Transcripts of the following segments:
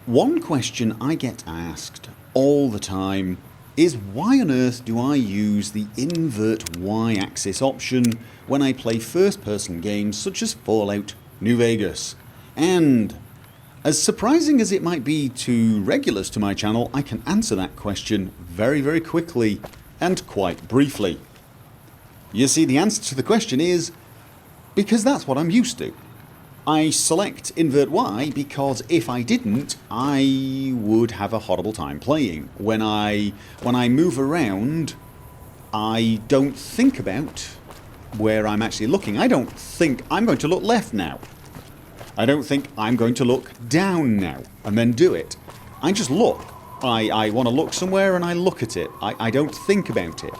One question I get asked all the time is why on earth do I use the invert y-axis option when I play first-person games such as Fallout New Vegas? And as surprising as it might be to regulars to my channel, I can answer that question very, very quickly and quite briefly. You see, the answer to the question is because that's what I'm used to. I select invert Y because if I didn't, I would have a horrible time playing. When I move around, I don't think about where I'm actually looking. I don't think I'm going to look left now. I don't think I'm going to look down now and then do it. I just look. I want to look somewhere and I look at it. I don't think about it.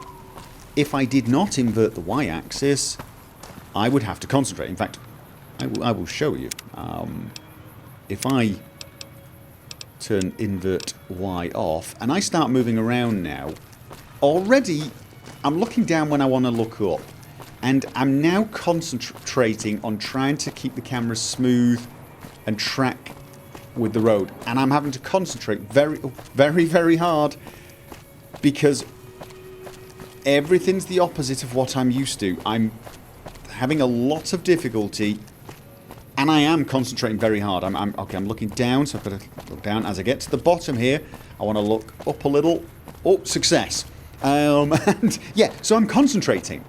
If I did not invert the y-axis, I would have to concentrate. In fact, I will show you. If I turn invert Y off and I start moving around now, already I'm looking down when I want to look up, and I'm now concentrating on trying to keep the camera smooth and track with the road, and I'm having to concentrate very, very, very hard because everything's the opposite of what I'm used to. I'm having a lot of difficulty. And I am concentrating very hard. Okay, I'm looking down, so I've got to look down. As I get to the bottom here, I want to look up a little. Oh, success. And yeah, so I'm concentrating.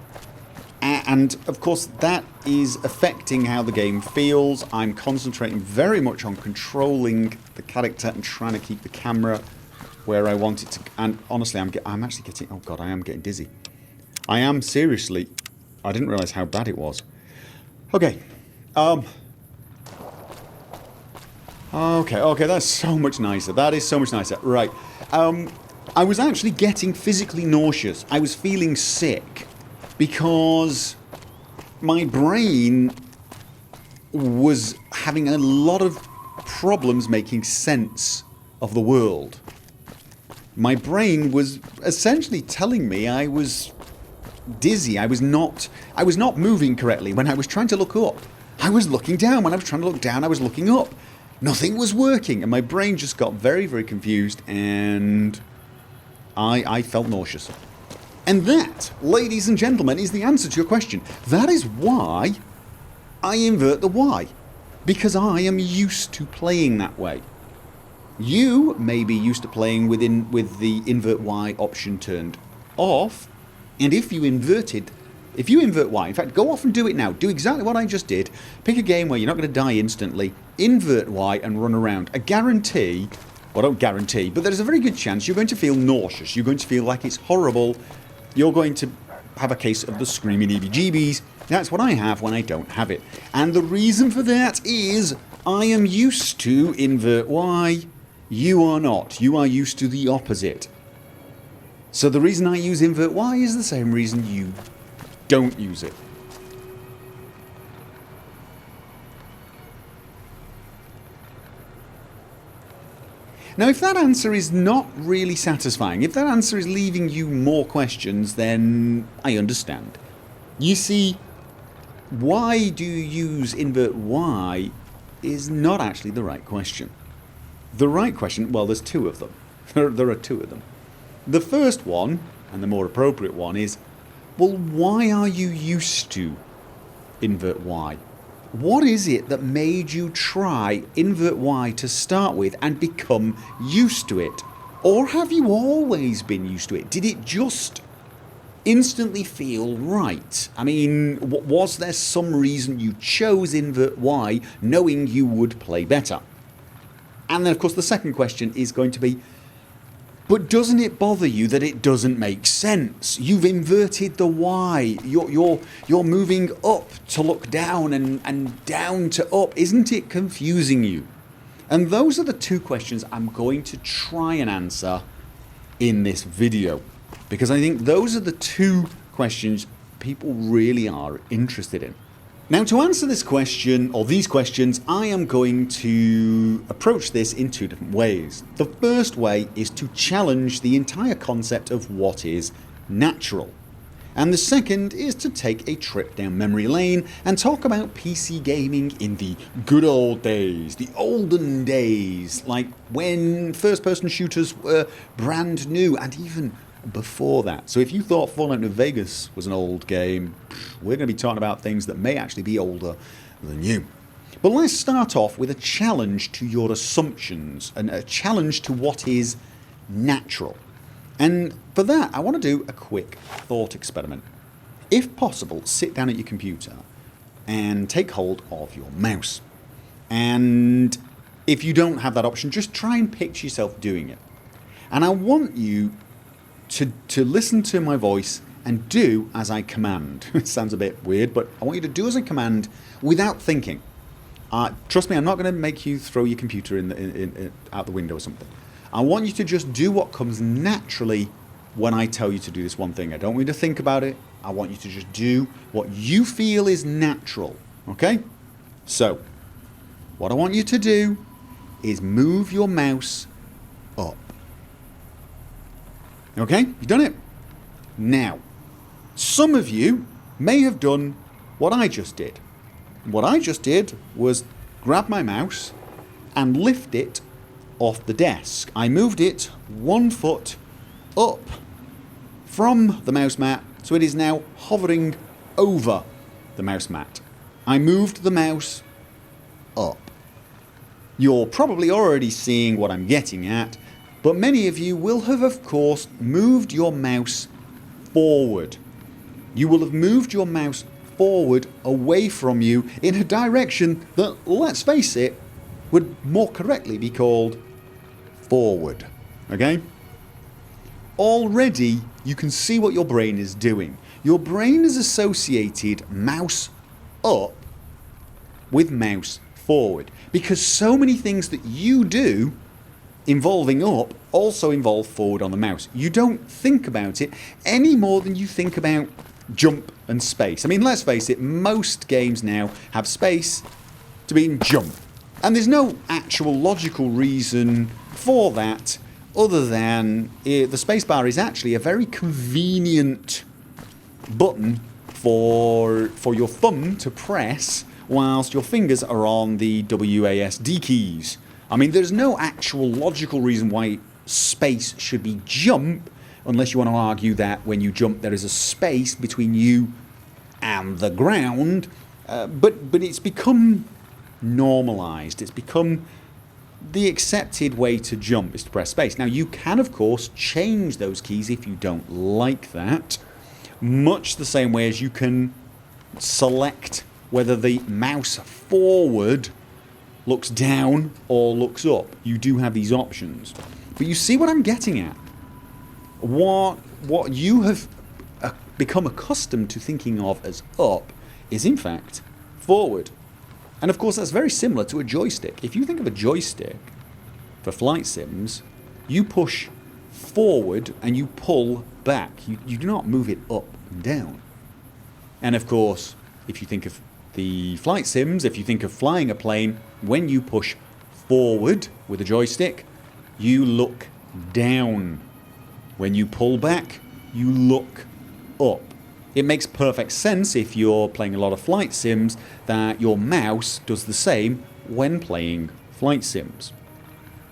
And of course, that is affecting how the game feels. I'm concentrating very much on controlling the character and trying to keep the camera where I want it to. And honestly, I'm actually getting. Oh god, I am getting dizzy. I am seriously. I didn't realise how bad it was. Okay. Okay, that's so much nicer. That is so much nicer. Right. I was actually getting physically nauseous. I was feeling sick because my brain was having a lot of problems making sense of the world. My brain was essentially telling me I was dizzy. I was not moving correctly when I was trying to look up. I was looking down. When I was trying to look down, I was looking up. Nothing was working, and my brain just got very, very confused, and I felt nauseous. And that, ladies and gentlemen, is the answer to your question. That is why I invert the Y, because I am used to playing that way. You may be used to playing with the invert Y option turned off, and if you invert Y, in fact, go off and do it now. Do exactly what I just did. Pick a game where you're not going to die instantly. Invert Y and run around. I guarantee, well, I don't guarantee, but there's a very good chance you're going to feel nauseous. You're going to feel like it's horrible. You're going to have a case of the screaming heebie-jeebies. That's what I have when I don't have it. And the reason for that is I am used to invert Y. You are not. You are used to the opposite. So the reason I use invert Y is the same reason you don't use it. Now, if that answer is not really satisfying, if that answer is leaving you more questions, then I understand. You see, why do you use invert Y is not actually the right question. The right question, well, there's two of them. There are two of them. The first one, and the more appropriate one, is, well, why are you used to invert Y? What is it that made you try invert Y to start with and become used to it? Or have you always been used to it? Did it just instantly feel right? I mean, was there some reason you chose invert Y knowing you would play better? And then, of course, the second question is going to be, but doesn't it bother you that it doesn't make sense? You've inverted the Y. You're moving up to look down and down to up. Isn't it confusing you? And those are the two questions I'm going to try and answer in this video, because I think those are the two questions people really are interested in. Now, to answer this question, or these questions, I am going to approach this in two different ways. The first way is to challenge the entire concept of what is natural. And the second is to take a trip down memory lane and talk about PC gaming in the good old days, the olden days, like when first-person shooters were brand new, and even before that. So if you thought Fallout New Vegas was an old game, we're going to be talking about things that may actually be older than you. But let's start off with a challenge to your assumptions, and a challenge to what is natural. And for that, I want to do a quick thought experiment. If possible, sit down at your computer and take hold of your mouse. And if you don't have that option, just try and picture yourself doing it. And I want you to listen to my voice and do as I command. It sounds a bit weird, but I want you to do as I command without thinking. Trust me, I'm not going to make you throw your computer out the window or something. I want you to just do what comes naturally when I tell you to do this one thing. I don't want you to think about it. I want you to just do what you feel is natural. Okay? So, what I want you to do is move your mouse up. Okay? You've done it? Now, some of you may have done what I just did. What I just did was grab my mouse and lift it off the desk. I moved it 1 foot up from the mouse mat, so it is now hovering over the mouse mat. I moved the mouse up. You're probably already seeing what I'm getting at, but many of you will have, of course, moved your mouse forward. You will have moved your mouse forward away from you in a direction that, let's face it, would more correctly be called forward. Okay? Already you can see what your brain is doing. Your brain has associated mouse up with mouse forward, because so many things that you do involving up also involve forward on the mouse. You don't think about it any more than you think about jump and space. I mean, let's face it, most games now have space to mean jump. And there's no actual logical reason for that other than the spacebar is actually a very convenient button for your thumb to press whilst your fingers are on the WASD keys. I mean, there's no actual logical reason why space should be jump, unless you want to argue that when you jump there is a space between you and the ground. But it's become normalised. It's become the accepted way to jump is to press space. Now, you can, of course, change those keys if you don't like that, much the same way as you can select whether the mouse forward looks down or looks up. You do have these options. But you see what I'm getting at? What you have become accustomed to thinking of as up is in fact forward. And of course that's very similar to a joystick. If you think of a joystick for flight sims, you push forward and you pull back. You do not move it up and down. And of course, if you think of the flight sims, if you think of flying a plane, when you push forward with a joystick, you look down. When you pull back, you look up. It makes perfect sense if you're playing a lot of flight sims that your mouse does the same when playing flight sims.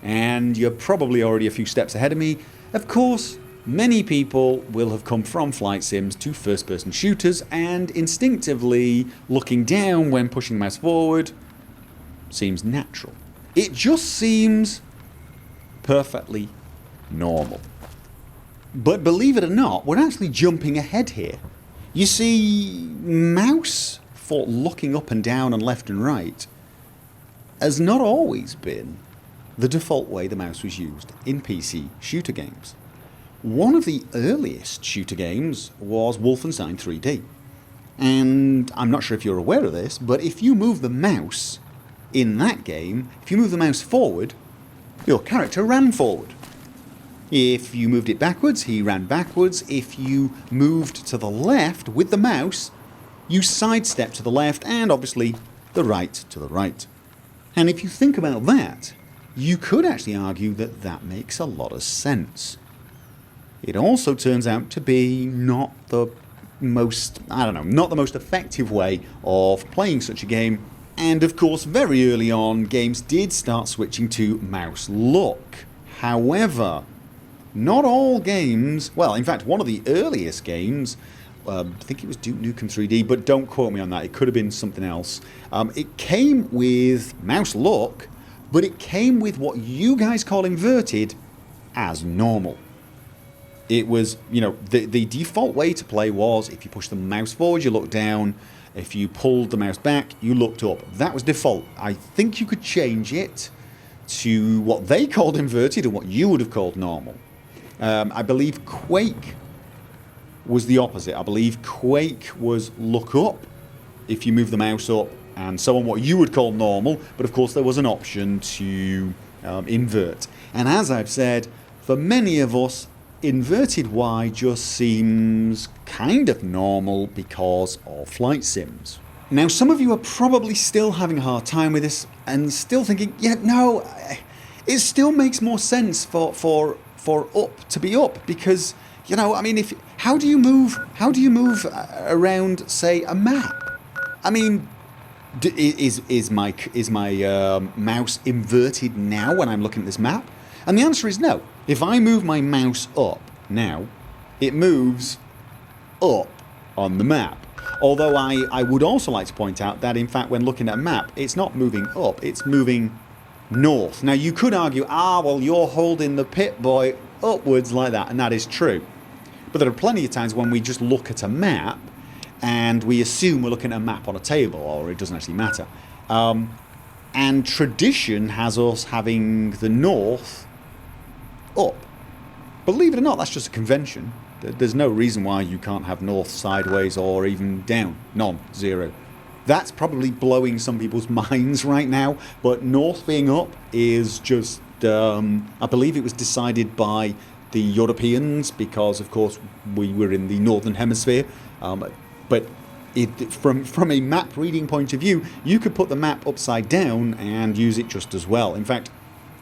And you're probably already a few steps ahead of me. Of course, many people will have come from flight sims to first-person shooters, and instinctively looking down when pushing the mouse forward seems natural. It just seems perfectly normal. But believe it or not, we're actually jumping ahead here. You see, mouse for looking up and down and left and right has not always been the default way the mouse was used in PC shooter games. One of the earliest shooter games was Wolfenstein 3D. And I'm not sure if you're aware of this, but if you move the mouse in that game, if you move the mouse forward, your character ran forward. If you moved it backwards, he ran backwards. If you moved to the left with the mouse, you sidestepped to the left, and obviously the right to the right. And if you think about that, you could actually argue that that makes a lot of sense. It also turns out to be not the most, I don't know, not the most effective way of playing such a game. And of course, very early on, games did start switching to mouse look. However, not all games, well, in fact, one of the earliest games, I think it was Duke Nukem 3D, but don't quote me on that, it could have been something else. It came with mouse look, but it came with what you guys call inverted as normal. It was, you know, the default way to play was if you push the mouse forward, you look down. If you pulled the mouse back, you looked up. That was default. I think you could change it to what they called inverted and what you would have called normal. I believe Quake was the opposite. I believe Quake was look up if you move the mouse up, and so on, what you would call normal. But of course there was an option to invert. And as I've said, for many of us, inverted Y just seems kind of normal because of flight sims. Now, some of you are probably still having a hard time with this and still thinking, yeah, no, it still makes more sense for up to be up, because, you know, I mean, how do you move around, say, a map? I mean, is my mouse inverted now when I'm looking at this map? And the answer is no. If I move my mouse up now, it moves up on the map. Although I would also like to point out that, in fact, when looking at a map, it's not moving up, it's moving north. Now, you could argue, well, you're holding the Pip-Boy upwards like that, and that is true. But there are plenty of times when we just look at a map and we assume we're looking at a map on a table, or it doesn't actually matter. And tradition has us having the north up. Believe it or not, that's just a convention. There's no reason why you can't have north sideways or even down. None. Zero. That's probably blowing some people's minds right now, but north being up is just, I believe it was decided by the Europeans because, of course, we were in the northern hemisphere. But from a map reading point of view, you could put the map upside down and use it just as well. In fact,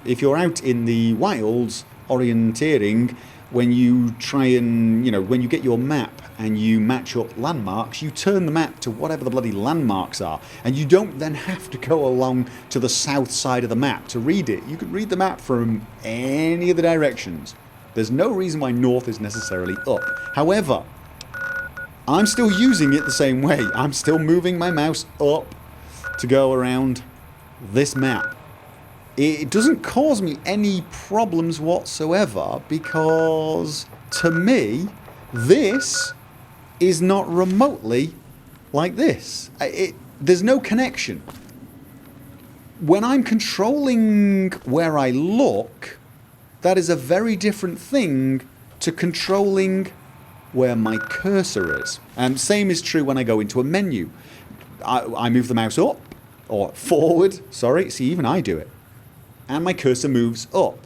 if you're out in the wilds orienteering, when you try and, you know, when you get your map and you match up landmarks, you turn the map to whatever the bloody landmarks are, and you don't then have to go along to the south side of the map to read it. You could read the map from any of the directions. There's no reason why north is necessarily up. However, I'm still using it the same way. I'm still moving my mouse up to go around this map. It doesn't cause me any problems whatsoever because, to me, this is not remotely like this. There's no connection. When I'm controlling where I look, that is a very different thing to controlling where my cursor is. And same is true when I go into a menu. I move the mouse up, or forward, sorry, see, even I do it. And my cursor moves up.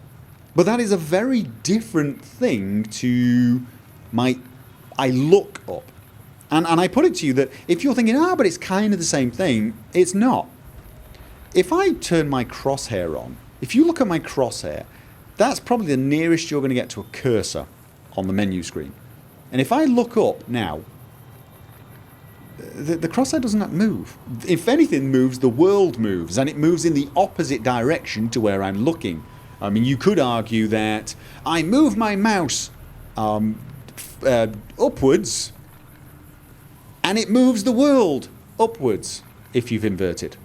But that is a very different thing to I look up. And I put it to you that if you're thinking, but it's kind of the same thing, it's not. If I turn my crosshair on, if you look at my crosshair, that's probably the nearest you're going to get to a cursor on the menu screen. And if I look up now, the crosshair doesn't move. If anything moves, the world moves, and it moves in the opposite direction to where I'm looking. I mean, you could argue that I move my mouse upwards, and it moves the world upwards if you've inverted.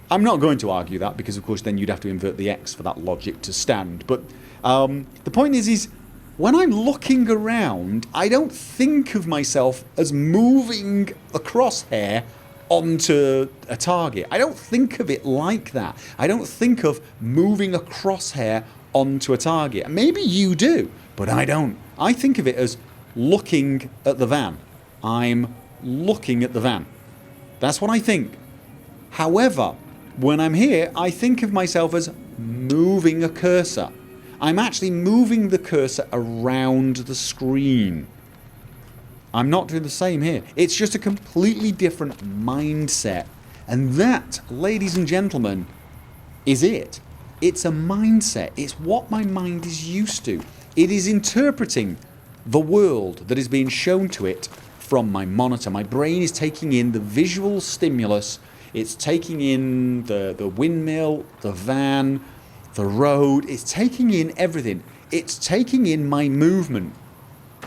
I'm not going to argue that because, of course, then you'd have to invert the X for that logic to stand. But the point is when I'm looking around, I don't think of myself as moving a crosshair onto a target. I don't think of it like that. I don't think of moving a crosshair onto a target. Maybe you do, but I don't. I think of it as looking at the van. I'm looking at the van. That's what I think. However, when I'm here, I think of myself as moving a cursor. I'm actually moving the cursor around the screen. I'm not doing the same here. It's just a completely different mindset. And that, ladies and gentlemen, is it. It's a mindset. It's what my mind is used to. It is interpreting the world that is being shown to it from my monitor. My brain is taking in the visual stimulus. It's taking in the windmill, the van, the road. It's taking in everything. It's taking in my movement.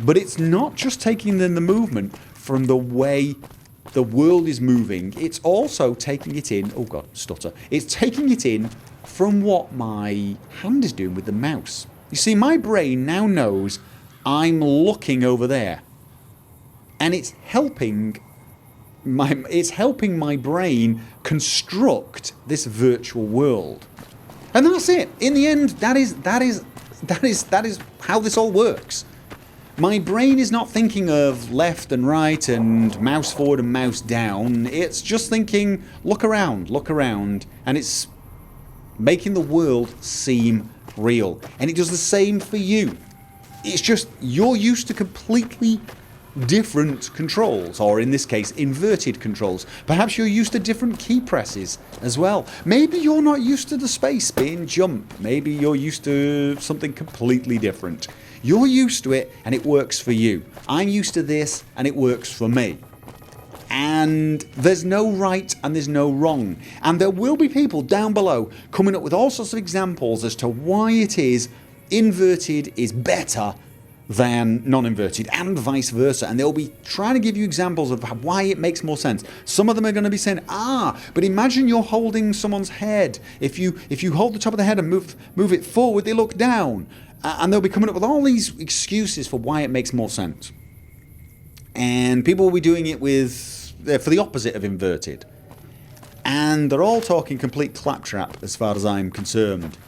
But it's not just taking in the movement from the way the world is moving. It's also taking it in, oh god, stutter. It's taking it in from what my hand is doing with the mouse. You see, my brain now knows I'm looking over there. And it's helping my brain construct this virtual world. And that's it. In the end, that is how this all works. My brain is not thinking of left and right and mouse forward and mouse down. It's just thinking, look around, and it's making the world seem real. And it does the same for you. It's just you're used to completely different controls, or in this case inverted controls. Perhaps you're used to different key presses as well. Maybe you're not used to the space being jump. Maybe you're used to something completely different. You're used to it and it works for you. I'm used to this and it works for me. And there's no right and there's no wrong. And there will be people down below coming up with all sorts of examples as to why it is inverted is better than non-inverted, and vice versa. And they'll be trying to give you examples of why it makes more sense. Some of them are going to be saying, but imagine you're holding someone's head. If you hold the top of the head and move it forward, they look down. And they'll be coming up with all these excuses for why it makes more sense. And people will be doing it for the opposite of inverted. And they're all talking complete claptrap as far as I'm concerned.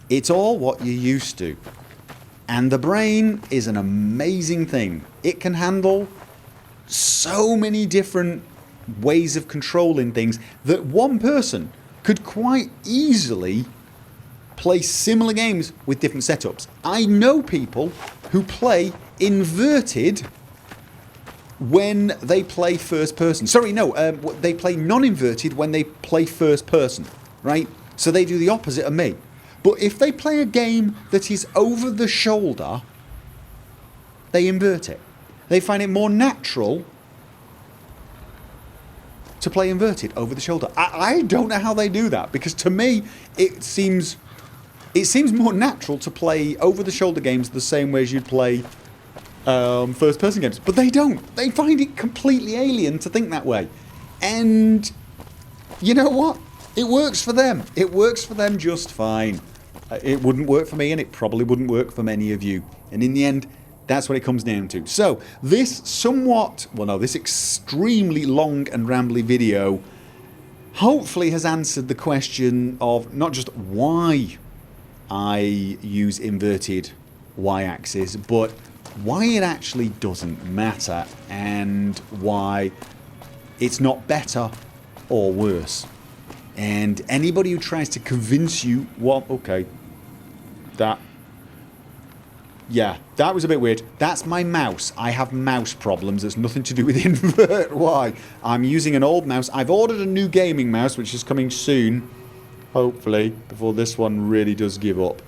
It's all what you're used to. And the brain is an amazing thing. It can handle so many different ways of controlling things that one person could quite easily play similar games with different setups. I know people who play inverted when they play first person. Sorry, no, they play non-inverted when they play first person, right? So they do the opposite of me. But if they play a game that is over the shoulder, they invert it. They find it more natural to play inverted over the shoulder. I don't know how they do that, because to me it seems more natural to play over the shoulder games the same way as you'd play first person games. But they don't. They find it completely alien to think that way. And you know what? It works for them. It works for them just fine. It wouldn't work for me, and it probably wouldn't work for many of you. And in the end, that's what it comes down to. So this this extremely long and rambly video hopefully has answered the question of not just why I use inverted y-axis, but why it actually doesn't matter, and why it's not better or worse. And anybody who tries to convince you, that was a bit weird. That's my mouse. I have mouse problems. It's nothing to do with invert Y. I'm using an old mouse. I've ordered a new gaming mouse, which is coming soon, hopefully, before this one really does give up.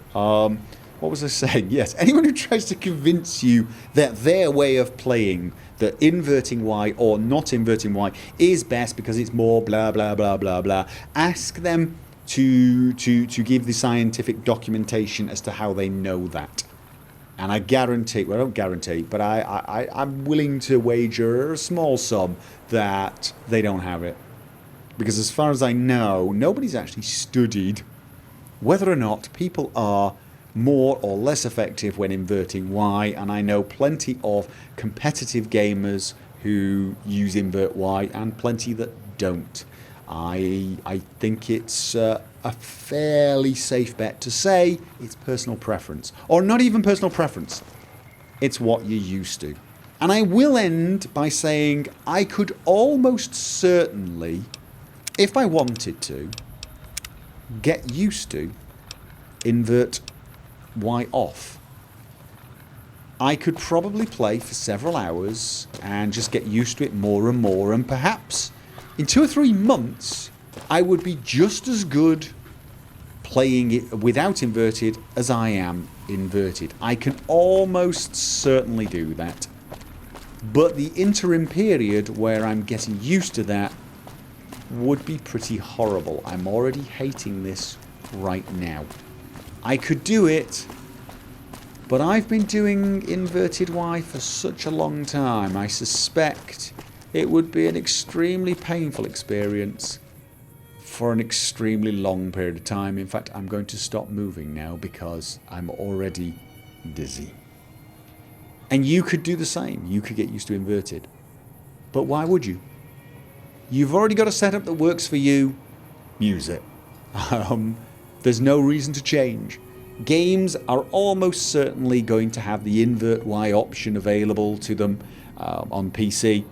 What was I saying? Yes, anyone who tries to convince you that their way of playing, that inverting Y or not inverting Y, is best because it's more blah blah blah blah blah, ask them to give the scientific documentation as to how they know that. And I guarantee, well I don't guarantee, but I'm willing to wager a small sum that they don't have it. Because as far as I know, nobody's actually studied whether or not people are more or less effective when inverting Y, and I know plenty of competitive gamers who use invert Y and plenty that don't. I think it's a fairly safe bet to say it's personal preference. Or not even personal preference. It's what you're used to. And I will end by saying I could almost certainly, if I wanted to, get used to invert Y off. I could probably play for several hours and just get used to it more and more, and perhaps in 2 or 3 months I would be just as good playing it without inverted as I am inverted. I can almost certainly do that. But the interim period where I'm getting used to that would be pretty horrible. I'm already hating this right now. I could do it, but I've been doing inverted Y for such a long time. I suspect it would be an extremely painful experience for an extremely long period of time. In fact, I'm going to stop moving now because I'm already dizzy. And you could do the same. You could get used to inverted. But why would you? You've already got a setup that works for you. Use it. There's no reason to change. Games are almost certainly going to have the invert Y option available to them on PC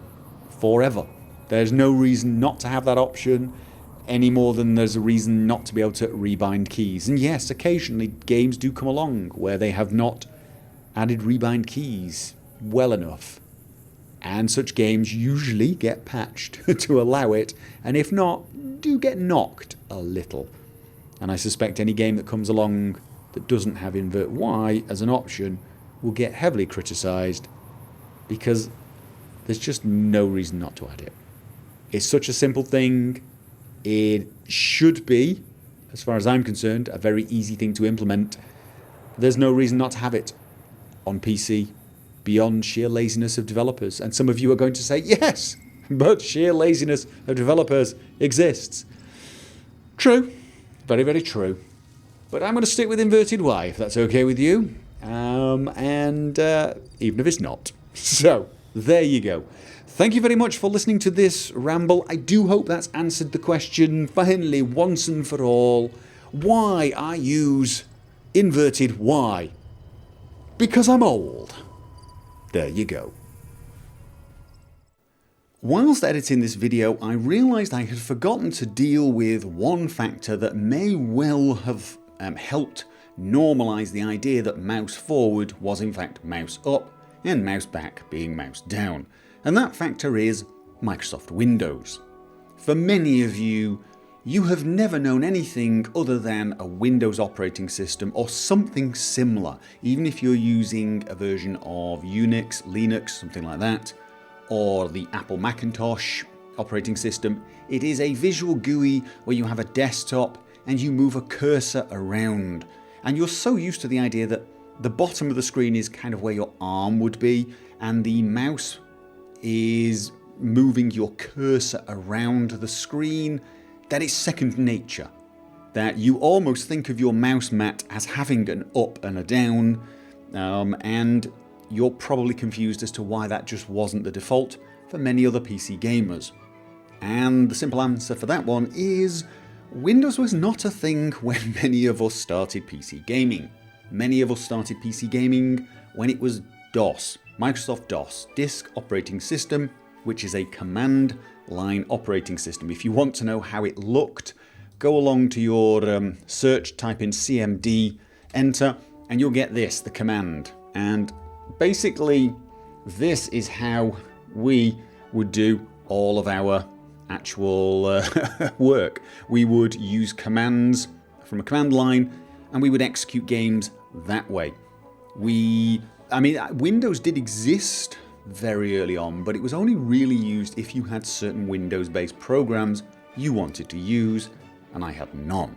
forever. There's no reason not to have that option any more than there's a reason not to be able to rebind keys. And yes, occasionally games do come along where they have not added rebind keys well enough. And such games usually get patched to allow it, and if not, do get knocked a little. And I suspect any game that comes along that doesn't have invert Y as an option will get heavily criticised because there's just no reason not to add it. It's such a simple thing. It should be, as far as I'm concerned, a very easy thing to implement. There's no reason not to have it on PC beyond sheer laziness of developers. And some of you are going to say, yes, but sheer laziness of developers exists. True. Very, very true. But I'm going to stick with inverted Y, if that's okay with you. And even if it's not. So, there you go. Thank you very much for listening to this ramble. I do hope that's answered the question, finally, once and for all, why I use inverted Y. Because I'm old. There you go. Whilst editing this video, I realised I had forgotten to deal with one factor that may well have helped normalise the idea that mouse forward was in fact mouse up and mouse back being mouse down. And that factor is Microsoft Windows. For many of you, you have never known anything other than a Windows operating system or something similar, even if you're using a version of Unix, Linux, something like that, or the Apple Macintosh operating system. It is a visual GUI where you have a desktop and you move a cursor around. And you're so used to the idea that the bottom of the screen is kind of where your arm would be, and the mouse is moving your cursor around the screen, that it's second nature. That you almost think of your mouse mat as having an up and a down, and you're probably confused as to why that just wasn't the default for many other PC gamers. And the simple answer for that one is Windows was not a thing when many of us started PC gaming. Many of us started PC gaming when it was DOS, Microsoft DOS, Disk Operating System, which is a command line operating system. If you want to know how it looked, go along to your search, type in CMD, enter, and you'll get this, the command. And basically, this is how we would do all of our actual work. We would use commands from a command line, and we would execute games that way. Windows did exist very early on, but it was only really used if you had certain Windows-based programs you wanted to use, and I had none.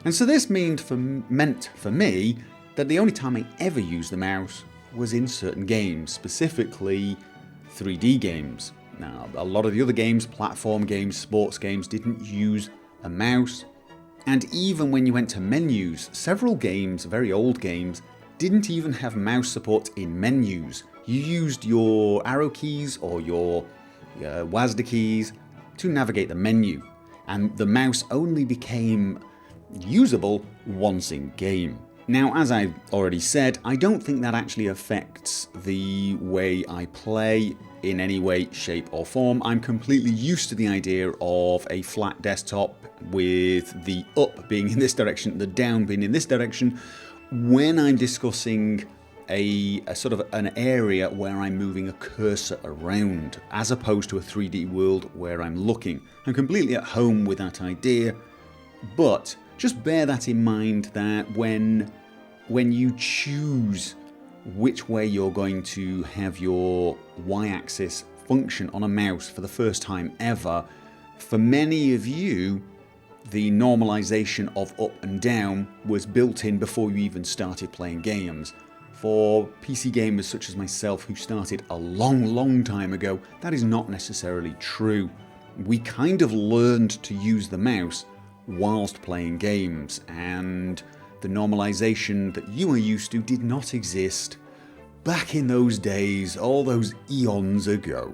And so this meant for me that the only time I ever used the mouse was in certain games, specifically 3D games. Now, a lot of the other games, platform games, sports games, didn't use a mouse. And even when you went to menus, several games, very old games, didn't even have mouse support in menus. You used your arrow keys or your WASD keys to navigate the menu. And the mouse only became usable once in game. Now, as I've already said, I don't think that actually affects the way I play in any way, shape or form. I'm completely used to the idea of a flat desktop with the up being in this direction, the down being in this direction, when I'm discussing a sort of an area where I'm moving a cursor around, as opposed to a 3D world where I'm looking. I'm completely at home with that idea, but just bear that in mind that when you choose which way you're going to have your y-axis function on a mouse for the first time ever, for many of you, the normalization of up and down was built in before you even started playing games. For PC gamers such as myself who started a long time ago, that is not necessarily true. We kind of learned to use the mouse whilst playing games, and the normalization that you are used to did not exist back in those days, all those eons ago.